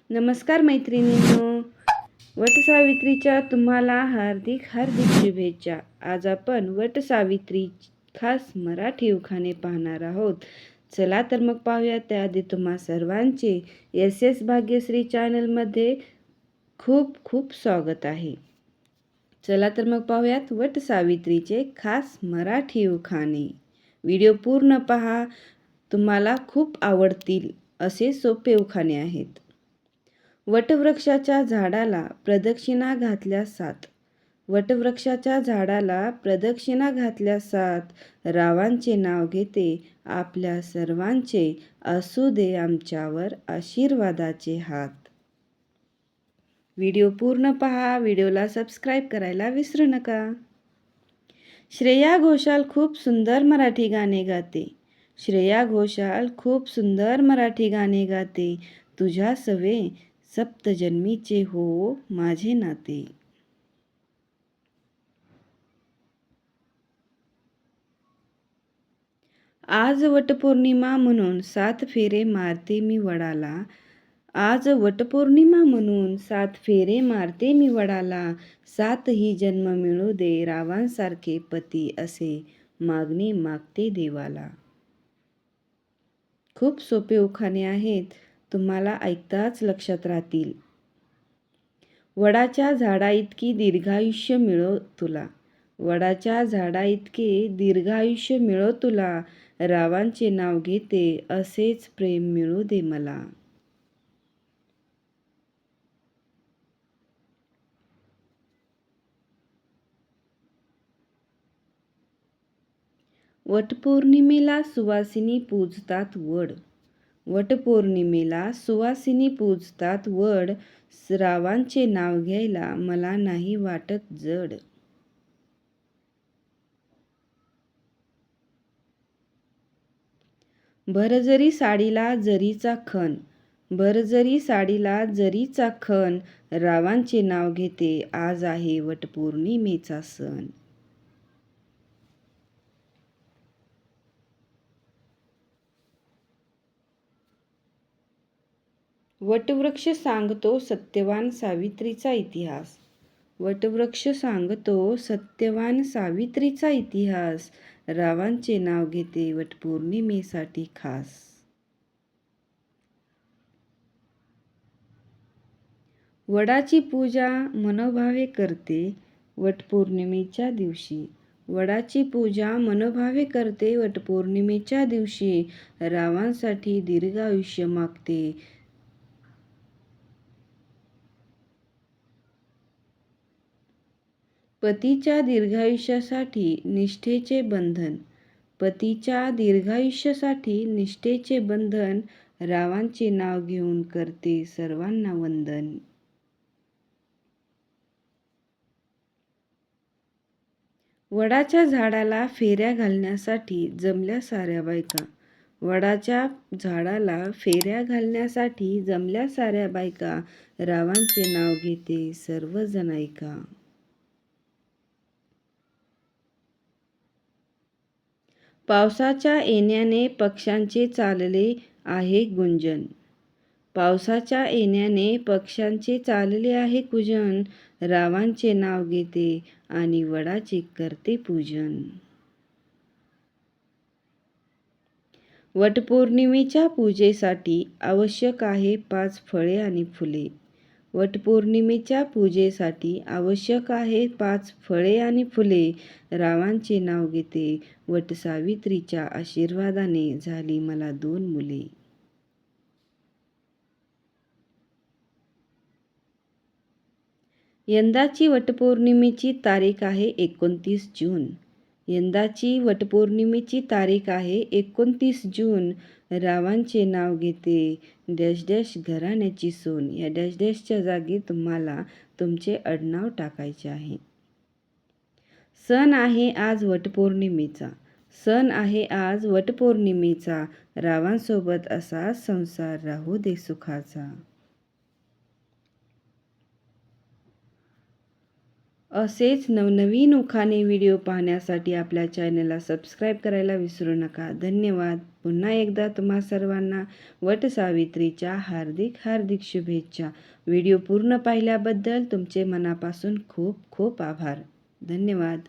नमस्कार मैत्रिणींनो, वटसावित्रीच्या तुम्हाला हार्दिक हार्दिक शुभेच्छा. आज आपण वटसावित्री खास मराठी उखाणे पाहणार आहोत. चला तर मग पाहूया. त्याआधी तुम्हा सर्वांचे एस एस भाग्यश्री चॅनलमध्ये खूप खूप स्वागत आहे. चला तर मग पाहूयात वटसावित्रीचे खास मराठी उखाणे. व्हिडिओ पूर्ण पहा, तुम्हाला खूप आवडतील असे सोपे उखाणे आहेत. वटवृक्षाच्या झाडाला प्रदक्षिणा घातल्या सात. वटवृक्षाच्या झाडाला प्रदक्षिणा घातल्या सात. रावांचे नाव घेते आपल्या सर्वांचे, असू दे आमच्यावर आशीर्वादाचे हात. व्हिडिओ पूर्ण पहा. व्हिडिओला सबस्क्राईब करायला विसरू नका. श्रेया घोषाल खूप सुंदर मराठी गाणे गाते. श्रेया घोषाल खूप सुंदर मराठी गाणे गाते. तुझ्या सवे सप्तजन्मीचे हो माझे नाते. आज वटपौर्णिमा म्हणून 7 फेरे मारते मी वडाला. आज वटपौर्णिमा म्हणून 7 फेरे मारते मी वडाला. 7ही जन्म मिळू दे रावांसारखे पती, असे मागणी मागते देवाला. खूप सोपे उखाणे आहेत, तुम्हाला ऐकताच लक्षात राहतील. वडाच्या झाडाइतकी दीर्घायुष्य मिळो तुला. वडाच्या झाडाइतके दीर्घायुष्य मिळो तुला. रावांचे नाव घेते असेच प्रेम मिळू दे मला. वटपौर्णिमेला सुवासिनी पूजतात वड. वटपौर्णिमेला सुवासिनी पूजतात वड. रावांचे नाव घ्यायला मला नाही वाटत जड. भरजरी साडीला जरीचा खण. भरजरी साडीला जरीचा खण. रावांचे नाव घेते आज आहे वटपौर्णिमेचा सण. वटवृक्ष सांगतो सत्यवान सावित्रीचा इतिहास. वटवृक्ष सांगतो सत्यवान सावित्रीचा इतिहास. रावांचे नाव घेते वटपौर्णिमेसाठी खास. वडाची पूजा मनोभावे करते वटपौर्णिमेच्या दिवशी. वडाची पूजा मनोभावे करते वटपौर्णिमेच्या दिवशी. रावांसाठी दीर्घायुष्य मागते. पतीच्या दीर्घायुष्यासाठी निष्ठेचे बंधन. पतीच्या दीर्घायुष्यासाठी निष्ठेचे बंधन. रावांचे नाव घेऊन करते सर्वांना वंदन. वडाच्या झाडाला फेऱ्या घालण्यासाठी जमल्या साऱ्या बायका. वडाच्या झाडाला फेऱ्या घालण्यासाठी जमल्या साऱ्या बायका. रावांचे नाव घेते सर्वजण ऐका. पावसाच्या येण्याने पक्ष्यांचे चालले आहे गुंजन. पावसाच्या येण्याने पक्ष्यांचे चालले आहे कुजन. रावांचे नाव घेते आणि वडाचे करते पूजन. वटपौर्णिमेच्या पूजेसाठी आवश्यक आहे 5 फळे आणि फुले. वटपौर्णिमेच्या पूजेसाठी आवश्यक आहे 5 फळे आणि फुले. रावांचे नाव घेते वटसावित्रीच्या आशीर्वादाने झाली मला 2 मुले. यंदाची वटपौर्णिमेची तारीख आहे 29 जून. यंदाची वटपौर्णिमेची तारीख आहे 29 जून. रावांचे नाव घेते डॅश डॅश घराण्याची सून. या डॅश डॅशच्या जागी तुम्हाला तुमचे आडनाव टाकायचे आहे. सण आहे आज वटपौर्णिमेचा. सण आहे आज वटपौर्णिमेचा. रावांसोबत असा संसार राहू दे सुखाचा. असेच नवनवीन उखाणे व्हिडिओ पाहण्यासाठी आपल्या चॅनलला सबस्क्राईब करायला विसरू नका. धन्यवाद. पुन्हा एकदा तुम्हा सर्वांना वटसावित्रीच्या हार्दिक हार्दिक शुभेच्छा. व्हिडिओ पूर्ण पाहिल्याबद्दल तुमचे मनापासून खूप खूप आभार. धन्यवाद.